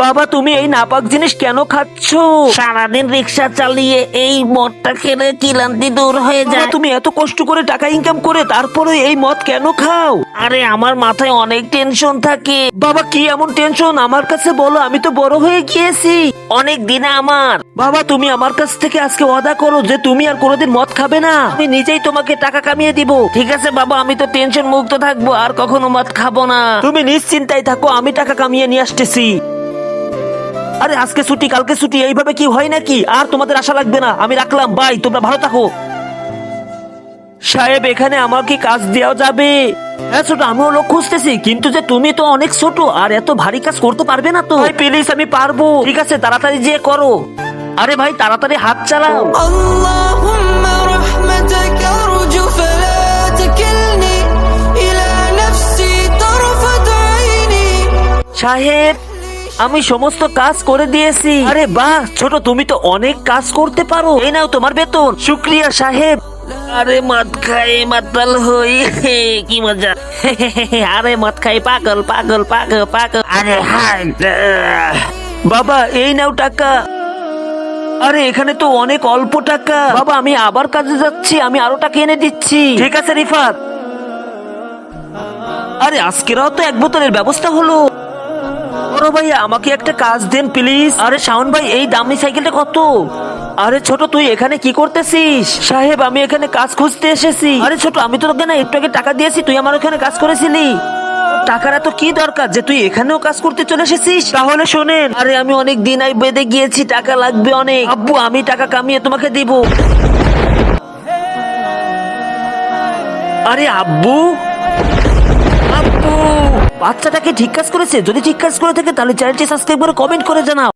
বাবা তুমি এই নাপাক জিনিস কেন খাচ্ছ? সারাদিন রিক্সা চালিয়ে এই মদটা খেলে ক্লান্তি দূর হয়ে যায়। তুমি এত কষ্ট করে টাকা ইনকাম করে তারপরে এই মদ কেন খাও? আরে আমার মাথায় অনেক টেনশন থাকে। বাবা কি এমন টেনশন আমার কাছে বলো, আমি তো বড় হয়ে গিয়েছি অনেক দিনে আমার। বাবা তুমি আমার কাছ থেকে আজকে ওয়াদা করো যে তুমি আর কোনোদিন মদ খাবে না, আমি নিজেই তোমাকে টাকা কামিয়ে দিব। ঠিক আছে বাবা, আমি তো টেনশন মুক্ত থাকবো, আর কখনো মদ খাবো না। তুমি নিশ্চিন্তায় থাকো, আমি টাকা কামিয়ে নিয়ে আসতেছি। আরে আজকে ছুটি কালকে ছুটি, এইভাবে কি হয় নাকি? আর তোমাদের আশা লাগবে না, আমি রাখলাম, বাই, তোমরা ভালো থাকো। সাহেব এখানে আমাকে কাজ দেওয়া যাবে? হ্যাঁ ছোট, আমিও লোক খুঁজতেছি, কিন্তু যে তুমি তো অনেক ছোট আর এত ভারী কাজ করতে পারবে না তো। ভাই প্লিজ, আমি পারবো। ঠিক আছে তাড়াতাড়ি যে করো। আরে ভাই তাড়াতাড়ি হাত চালাও। اللهم رحمتك أرجو فلا تكلني إلى نفسي طرفة عيني। সাহেব আমি সমস্ত কাজ করে দিয়েছি। আরে বাহ ছোট, তুমি তো অনেক কাজ করতে পারো। এই নাও তোমার বেতন। শুক্রিয়া সাহেব। আরে মদ খাই মাতাল হই, কি মজা। আরে মদ খাই পাগল পাগল পাগল পাগল। আরে হাই বাবা এই নাও টাকা। আরে এখানে তো অনেক অল্প টাকা। বাবা আমি আবার কাজে যাচ্ছি, আমি আরো টাকা এনে দিচ্ছি। ঠিক আছে রিফাত। আরে আজকেরাও তো এক বোতলের ব্যবস্থা হলো। বড় ভাইয়া আমাকে একটা কাজ দেন প্লিজ। আরে শাওন ভাই এই দামি সাইকেলটা কত? আরে ছোট তুই এখানে কি করতেছিস? সাহেব আমি এখানে কাজ খুঁজতে এসেছি। আরে ছোট আমি তো তোকে না একটু আগে টাকা দিয়েছি, তুই আমার ওখানে কাজ করেছিলি। টাকার এত কি দরকার যে তুই এখানেও কাজ করতে চলে এসেছিস? তাহলে শোনেন, আরে আমি অনেক দিন আই বেঁধে গিয়েছি, টাকা লাগবে অনেক। আব্বু আমি টাকা কামিয়ে তোমাকে দিব। আরে আব্বু, আব্বু বাচ্চাটাকে ঠিক কাজ করেছে? যদি ঠিক কাজ করে থাকে তাহলে চ্যানেলটি সাবস্ক্রাইব করে কমেন্ট করে জানাও।